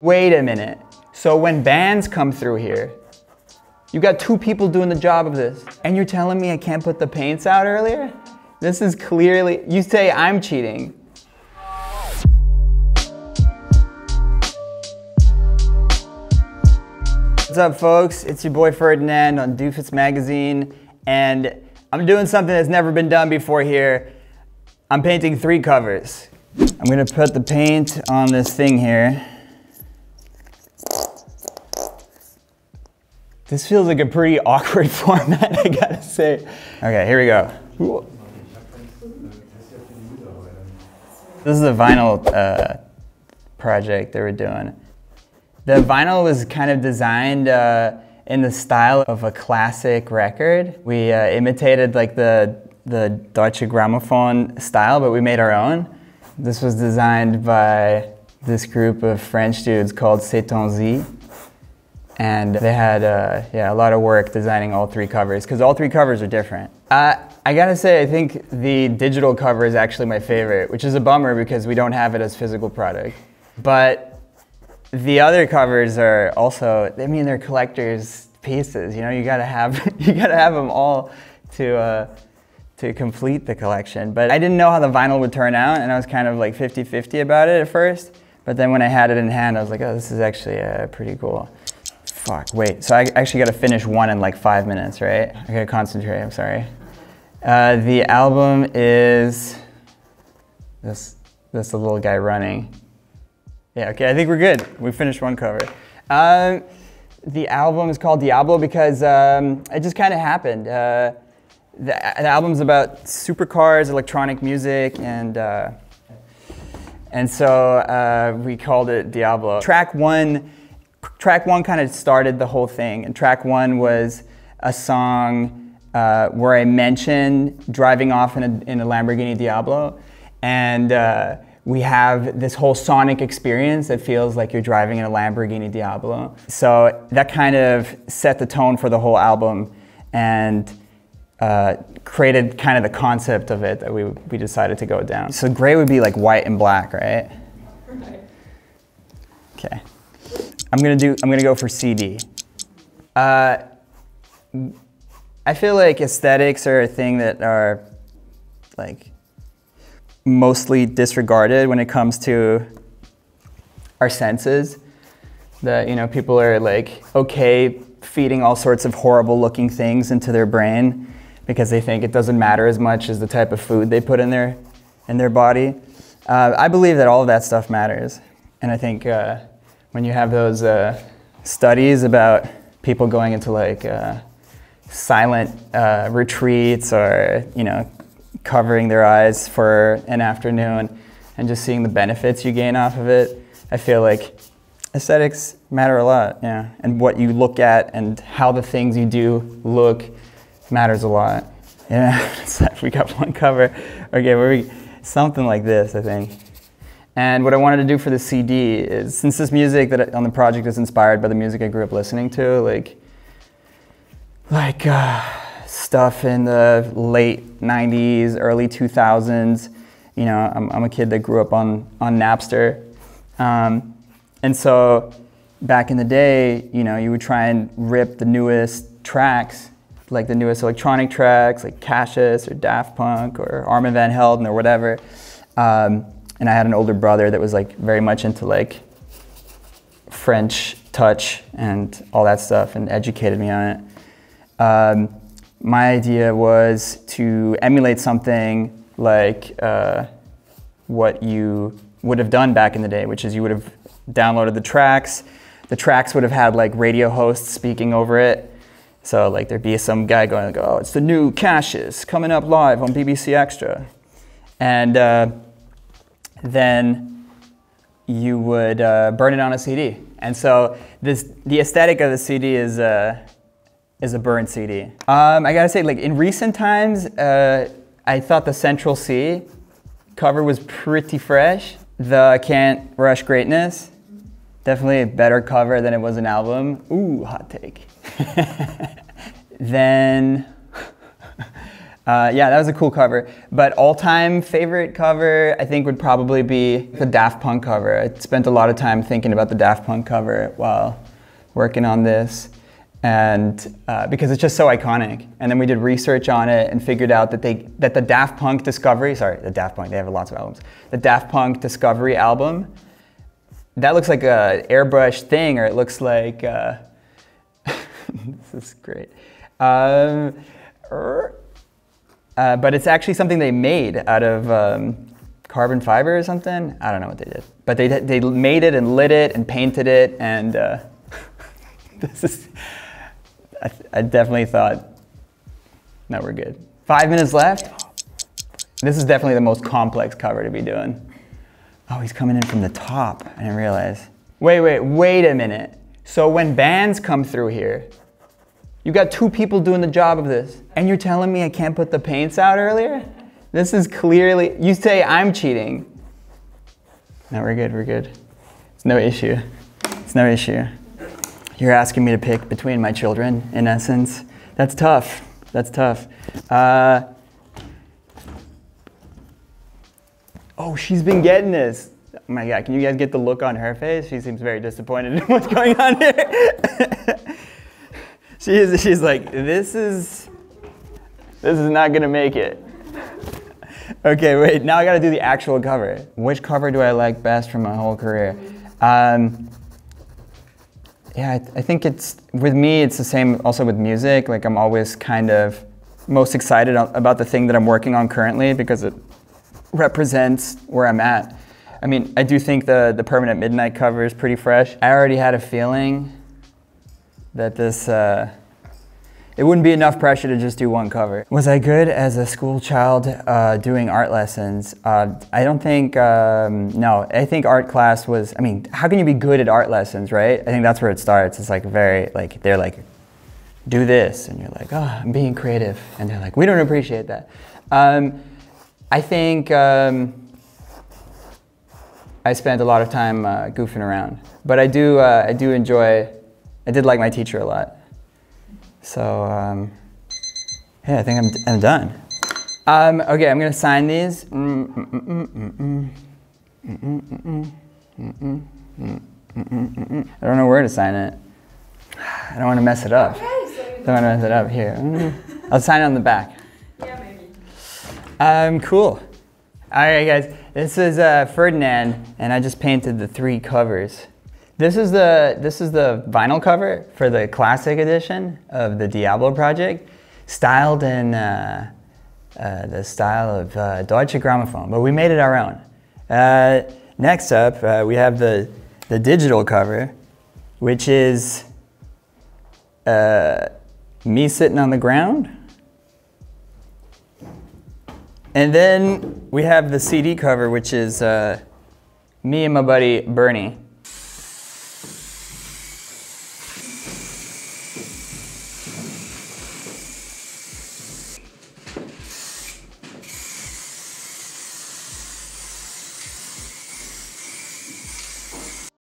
Wait a minute. So when bands come through here, you got 2 people doing the job of this, and you're telling me I can't put the paints out earlier? This is clearly, you say I'm cheating. What's up, folks? It's your boy Ferdinand on DIFFUS magazine, and I'm doing something that's never been done before here. I'm painting 3 covers. I'm gonna put the paint on this thing here. This feels like a pretty awkward format, I gotta say. Okay, here we go. This is a vinyl project that we're doing. The vinyl was kind of designed in the style of a classic record. We imitated like the Deutsche Grammophon style, but we made our own. This was designed by this group of French dudes called aesthetically. And they had a lot of work designing all 3 covers, because all 3 covers are different. I gotta say, I think the digital cover is actually my favorite, which is a bummer because we don't have it as physical product. But the other covers are also, I mean, they're collector's pieces. You know, you gotta have them all to complete the collection. But I didn't know how the vinyl would turn out, and I was kind of like 50-50 about it at first. But then when I had it in hand, I was like, oh, this is actually pretty cool. Fuck, wait, so I actually gotta finish one in like 5 minutes, right? I gotta concentrate, I'm sorry. The album is, this the little guy running. Yeah, okay, I think we're good. We finished one cover. The album is called Diablo because it just kind of happened. The album's about supercars, electronic music, and so we called it Diablo. Track one kind of started the whole thing, and track 1 was a song where I mentioned driving off in a Lamborghini Diablo, and we have this whole sonic experience that feels like you're driving in a Lamborghini Diablo. So that kind of set the tone for the whole album and created kind of the concept of it that we decided to go down. So gray would be like white and black, right? Right. Okay. I'm gonna go for CD. I feel like aesthetics are a thing that are like mostly disregarded when it comes to our senses. That, you know, people are like okay feeding all sorts of horrible looking things into their brain because they think it doesn't matter as much as the type of food they put in their body. I believe that all of that stuff matters, and I think when you have those studies about people going into like silent retreats, or, you know, covering their eyes for an afternoon and just seeing the benefits you gain off of it, I feel like aesthetics matter a lot, yeah. And what you look at and how the things you do look matters a lot. Yeah, we got one cover. Okay, something like this, I think. And what I wanted to do for the CD is, since this music that on the project is inspired by the music I grew up listening to, like stuff in the late 90s, early 2000s. You know, I'm a kid that grew up on Napster. And so back in the day, you know, you would try and rip the newest tracks, like the newest electronic tracks, like Cassius or Daft Punk or Armin van Helden or whatever. And I had an older brother that was like very much into like French touch and all that stuff and educated me on it. My idea was to emulate something like what you would have done back in the day, which is you would have downloaded the tracks. The tracks would have had like radio hosts speaking over it. So like there'd be some guy going like, oh, it's the new Cassius coming up live on BBC Extra. And then you would burn it on a CD. And so the aesthetic of the CD is a burned CD. I gotta say, like in recent times, I thought the Central C cover was pretty fresh. The Can't Rush Greatness, definitely a better cover than it was an album. Ooh, hot take. Then Yeah, that was a cool cover. But all-time favorite cover, I think, would probably be the Daft Punk cover. I spent a lot of time thinking about the Daft Punk cover while working on this, and because it's just so iconic. And then we did research on it and figured out that the Daft Punk Discovery, sorry, the Daft Punk, they have lots of albums. The Daft Punk Discovery album, that looks like a airbrush thing, or it looks like, this is great. But it's actually something they made out of carbon fiber or something. I don't know what they did. But they made it and lit it and painted it, and this is, I definitely thought, no, we're good. 5 minutes left. This is definitely the most complex cover to be doing. Oh, he's coming in from the top. I didn't realize. Wait a minute. So when bands come through here, you got 2 people doing the job of this, and you're telling me I can't put the paints out earlier? This is clearly, you say I'm cheating. No, we're good. It's no issue. It's no issue. You're asking me to pick between my children, in essence. That's tough. That's tough. Oh, she's been getting this. Oh my God, can you guys get the look on her face? She seems very disappointed in what's going on here. She's like, this is not gonna make it. Okay, wait, now I gotta do the actual cover. Which cover do I like best from my whole career? Yeah, I think with me, it's the same also with music. Like, I'm always kind of most excited about the thing that I'm working on currently because it represents where I'm at. I mean, I do think the Permanent Midnight cover is pretty fresh. I already had a feeling that this, it wouldn't be enough pressure to just do one cover. Was I good as a school child doing art lessons? I don't think, no. I think art class was, I mean, how can you be good at art lessons, right? I think that's where it starts. It's like very, like, they're like, do this. And you're like, oh, I'm being creative. And they're like, we don't appreciate that. I think I spent a lot of time goofing around. But I do enjoy, I did like my teacher a lot. So, yeah, I think I'm done. Okay, I'm gonna sign these. I don't know where to sign it. I don't want to mess it up. Okay, so you don't want to mess it up here. I'll sign it on the back. Yeah, maybe. Cool. All right, guys. This is Ferdinand, and I just painted the 3 covers. This is the vinyl cover for the classic edition of the Diablo project, styled in the style of Deutsche Grammophon, but we made it our own. Next up, we have the digital cover, which is me sitting on the ground. And then we have the CD cover, which is me and my buddy Bernie.